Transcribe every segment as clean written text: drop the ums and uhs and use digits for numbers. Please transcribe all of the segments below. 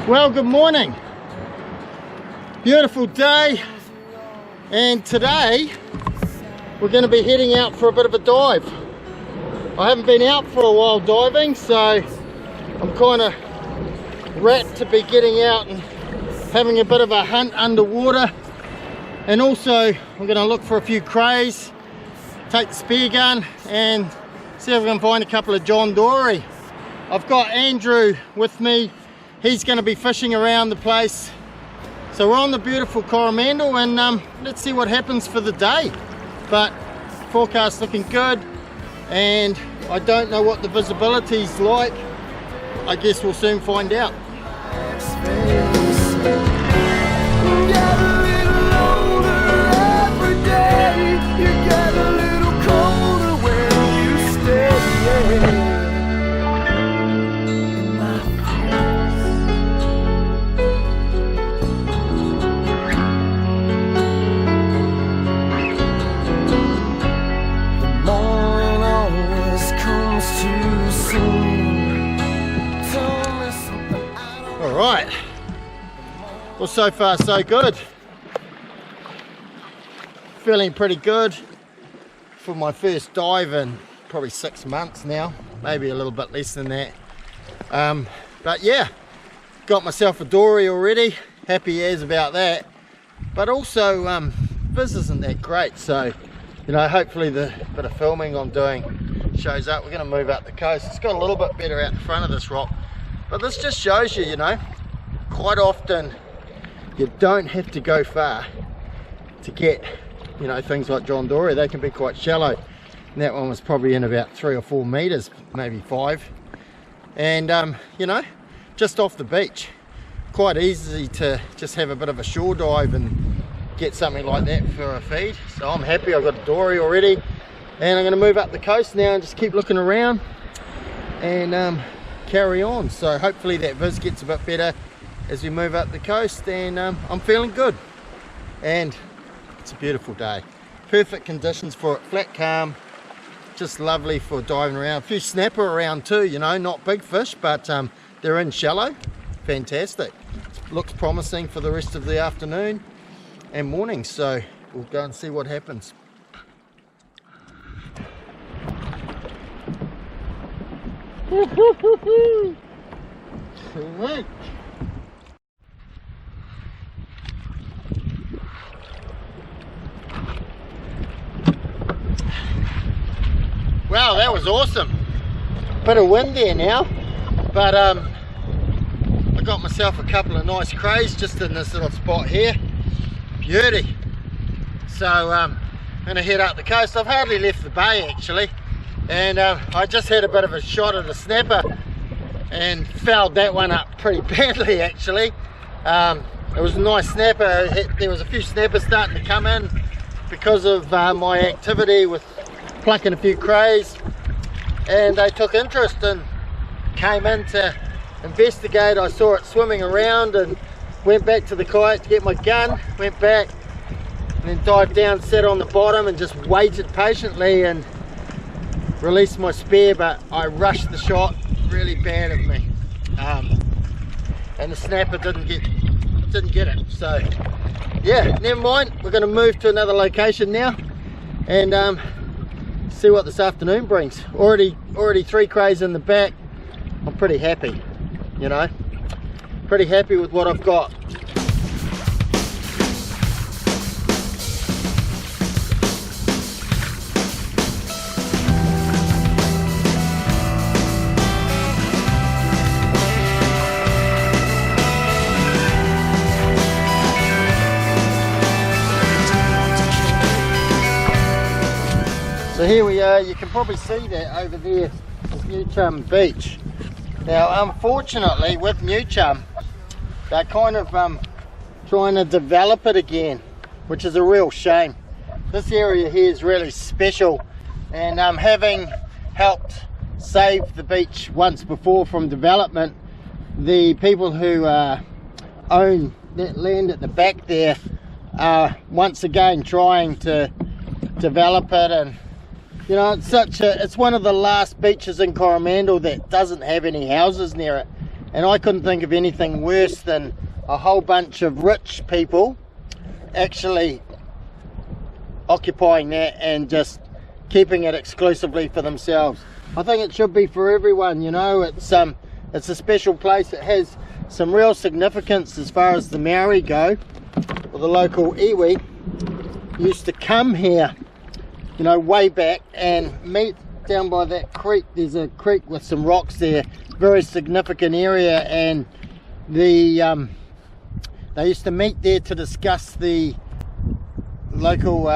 Well, good morning. Beautiful day, and today we're going to be heading out for a bit of a dive. I haven't been out for a while diving, so I'm kind of rapt to be getting out and having a bit of a hunt underwater. And also I'm going to look for a few crays, take the spear gun and see if I can find a couple of John Dory. I've got Andrew with me. He's going to be fishing around the place. So we're on the beautiful Coromandel, and let's see what happens for the day. But forecast looking good, and I don't know what the visibility's like. I guess we'll soon find out. Alright, well, so far so good. Feeling pretty good for my first dive in probably 6 months now, maybe a little bit less than that. But yeah, got myself a dory already, happy as about that. But also viz isn't that great, so you know, hopefully the bit of filming I'm doing shows up. We're going to move up the coast. It's got a little bit better out the front of this rock, but this just shows you, you know, quite often you don't have to go far to get, you know, things like John Dory. They can be quite shallow, and that one was probably in about 3 or 4 meters, maybe 5, and you know, just off the beach. Quite easy to just have a bit of a shore dive and get something like that for a feed. So I'm happy. I've got a dory already, and I'm going to move up the coast now and just keep looking around and carry on. So hopefully that viz gets a bit better as we move up the coast, and I'm feeling good. And it's a beautiful day, perfect conditions for it, flat calm, just lovely for diving around. A few snapper around too, you know, not big fish, but they're in shallow. Fantastic. It looks promising for the rest of the afternoon and morning, so we'll go and see what happens. Sweet. Wow, that was awesome. Bit of wind there now, but I got myself a couple of nice crays just in this little spot here. Beauty. So I'm gonna head up the coast. I've hardly left the bay actually, and I just had a bit of a shot at a snapper and fouled that one up pretty badly actually. It was a nice snapper. There was a few snappers starting to come in because of my activity with plucking a few crays, and they took interest and came in to investigate. I saw it swimming around and went back to the kayak to get my gun, went back and then dived down, sat on the bottom and just waited patiently and released my spear, but I rushed the shot really bad of me, and the snapper didn't get it. So yeah, never mind, we're going to move to another location now and see what this afternoon brings. Already 3 crays in the back. I'm pretty happy, you know, pretty happy with what I've got. So here we are. You can probably see that over there is New Chum Beach. Now unfortunately with New Chum, they're kind of trying to develop it again, which is a real shame. This area here is really special, and having helped save the beach once before from development, the people who own that land at the back there are once again trying to develop it. And you know, it's one of the last beaches in Coromandel that doesn't have any houses near it, And I couldn't think of anything worse than a whole bunch of rich people actually occupying that and just keeping it exclusively for themselves. I think it should be for everyone, you know. It's a special place. It has some real significance as far as the Maori go. Well, the local iwi used to come here, you know, way back and meet down by that creek. There's a creek with some rocks there, very significant area, and they used to meet there to discuss the local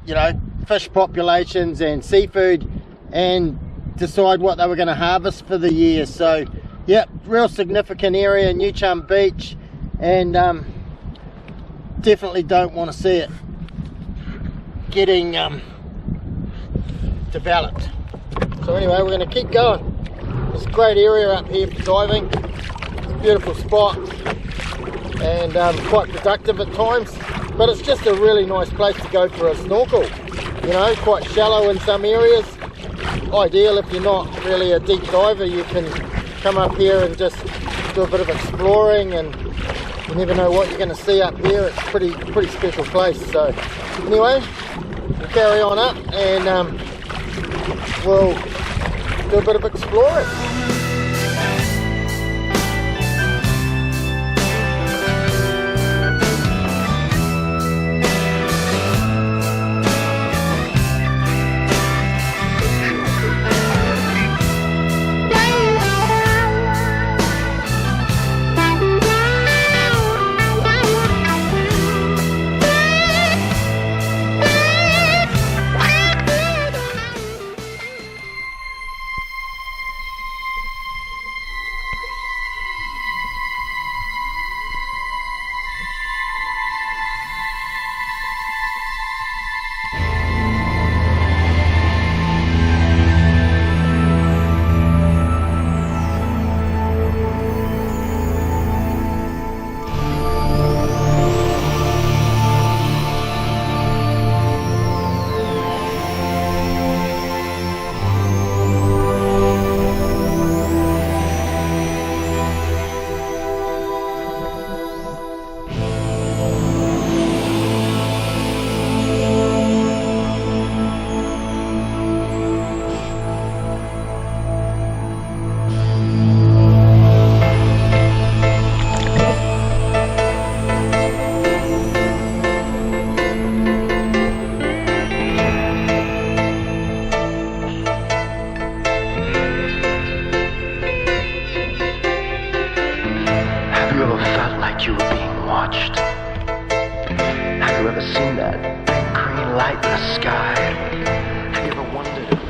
you know, fish populations and seafood, and decide what they were going to harvest for the year. So yeah, real significant area, New Chum Beach, and definitely don't want to see it getting developed. So anyway, we're going to keep going. It's a great area up here for diving. It's a beautiful spot and quite productive at times, but it's just a really nice place to go for a snorkel. You know, quite shallow in some areas. Ideal if you're not really a deep diver. You can come up here and just do a bit of exploring, and you never know what you're going to see up here. It's a pretty special place. So anyway, we'll carry on up and we'll do a bit of exploring.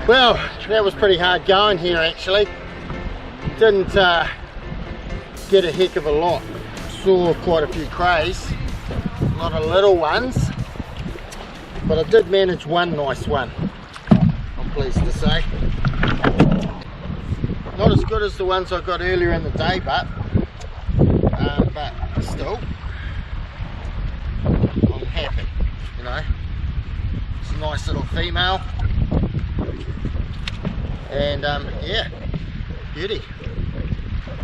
Well, that was pretty hard going here actually. Didn't get a heck of a lot. Saw quite a few crays, a lot of little ones, but I did manage one nice one, I'm pleased to say. Not as good as the ones I got earlier in the day, but still, I'm happy, you know. It's a nice little female. And yeah, beauty.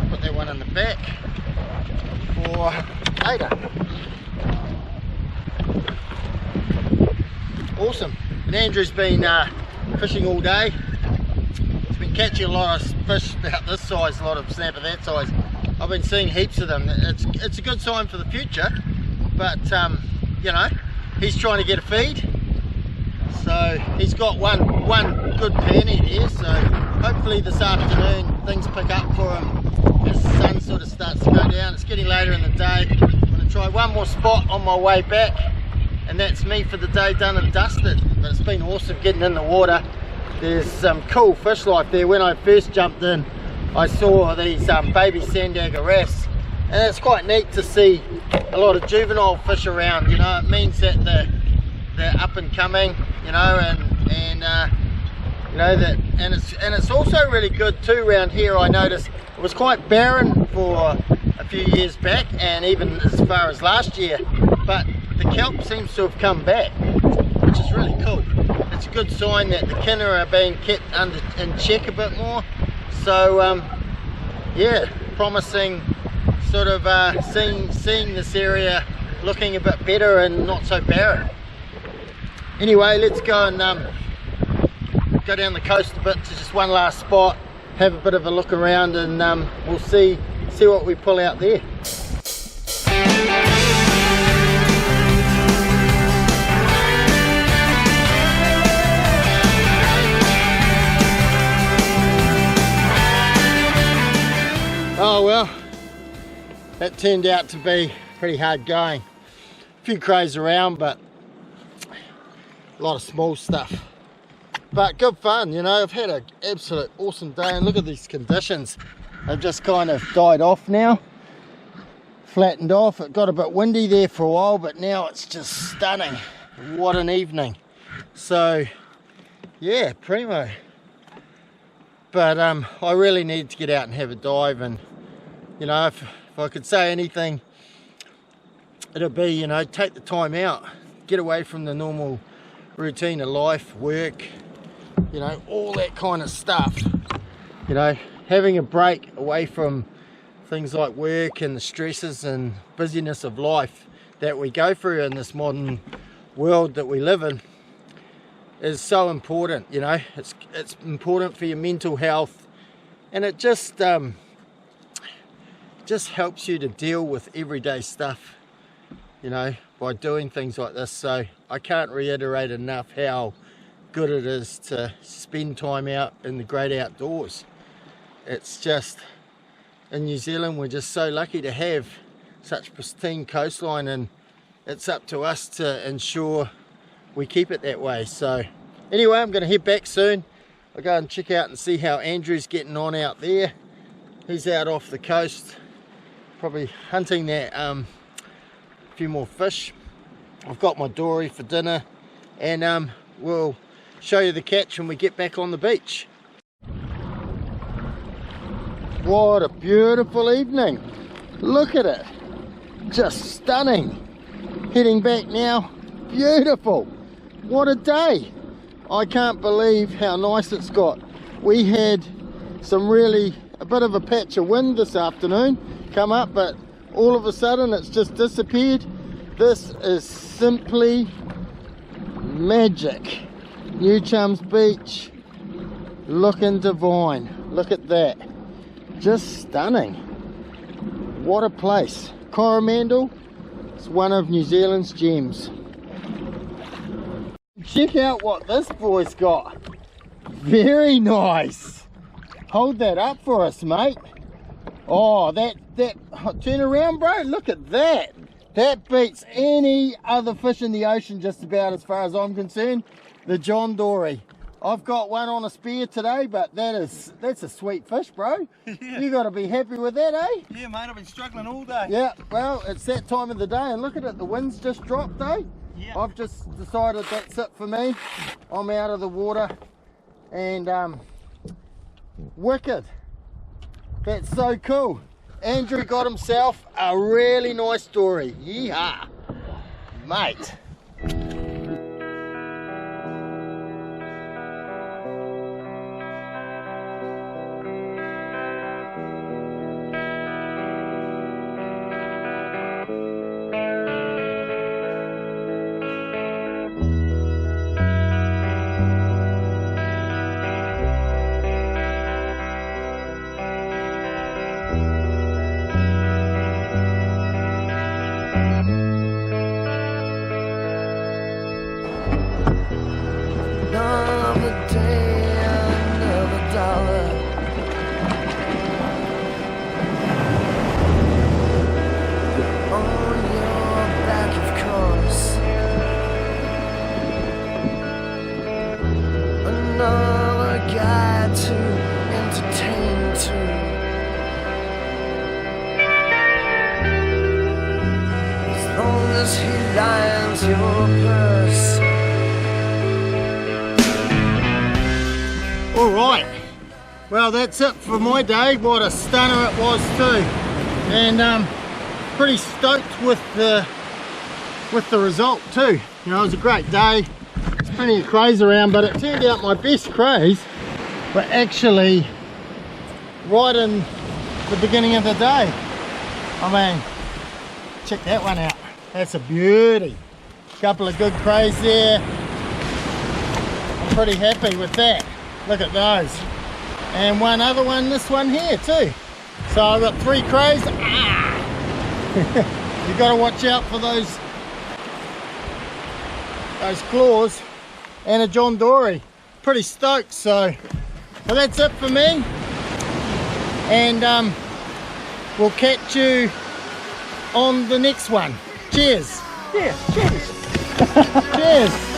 Put that one in the back for later. Awesome. And Andrew's been fishing all day. He's been catching a lot of fish about this size, a lot of snapper that size. I've been seeing heaps of them. It's a good sign for the future, but you know, he's trying to get a feed. So he's got one good penny there, so hopefully this afternoon things pick up for him as the sun sort of starts to go down. It's getting later in the day. I'm going to try one more spot on my way back, and that's me for the day done and dusted. But it's been awesome getting in the water. There's some cool fish life there. When I first jumped in, I saw these baby sandager wrasse, and it's quite neat to see a lot of juvenile fish around. You know, it means that they're up and coming, you know, and you know that, and it's also really good too around here. I noticed it was quite barren for a few years back, and even as far as last year, but the kelp seems to have come back, which is really cool. It's a good sign that the kinner are being kept in check a bit more. So yeah, promising, sort of seeing this area looking a bit better and not so barren. Anyway, let's go and go down the coast a bit to just one last spot, have a bit of a look around, and we'll see what we pull out there. Oh well, that turned out to be pretty hard going. A few crays around, but a lot of small stuff. But good fun, you know. I've had an absolute awesome day, and look at these conditions. They've just kind of died off now, flattened off. It got a bit windy there for a while, but now it's just stunning. What an evening. So yeah, primo. But I really need to get out and have a dive, and you know, if I could say anything, it'd be, you know, take the time out, get away from the normal routine of life, work, you know, all that kind of stuff. You know, having a break away from things like work and the stresses and busyness of life that we go through in this modern world that we live in is so important. You know, it's important for your mental health, and it just helps you to deal with everyday stuff, you know, by doing things like this. So I can't reiterate enough how good it is to spend time out in the great outdoors. It's just, in New Zealand, we're just so lucky to have such pristine coastline, and it's up to us to ensure we keep it that way. So anyway, I'm going to head back soon. I'll go and check out and see how Andrew's getting on out there. He's out off the coast, probably hunting that few more fish. I've got my dory for dinner, and we'll show you the catch when we get back on the beach. What a beautiful evening. Look at it, just stunning. Heading back now. Beautiful. What a day. I can't believe how nice it's got. We had a bit of a patch of wind this afternoon come up, but all of a sudden it's just disappeared. This is simply magic. New Chums Beach, looking divine. Look at that, just stunning. What a place. Coromandel, it's one of New Zealand's gems. Check out what this boy's got. Very nice. Hold that up for us, mate. Oh, that turn around, bro. Look at that. That beats any other fish in the ocean, just about, as far as I'm concerned. The John Dory. I've got one on a spear today, but that's a sweet fish, bro. Yeah. You got to be happy with that, eh? Yeah, mate. I've been struggling all day. Yeah. Well, it's that time of the day, and look at it. The wind's just dropped, eh? Yeah. I've just decided that's it for me. I'm out of the water, and wicked. That's so cool. Andrew got himself a really nice dory. Yeehaw, mate. Alright, well that's it for my day. What a stunner it was too, and pretty stoked with the result too. You know, it was a great day. There's plenty of crays around, but it turned out my best crays were actually right in the beginning of the day. I mean, check that one out. That's a beauty. Couple of good crays there. I'm pretty happy with that. Look at those. And one other one, this one here too. So I've got 3 crays. Ah! You got to watch out for those claws. And a John Dory. Pretty stoked. So well, that's it for me. And we'll catch you on the next one. Cheers. Yeah, cheers. Cheers.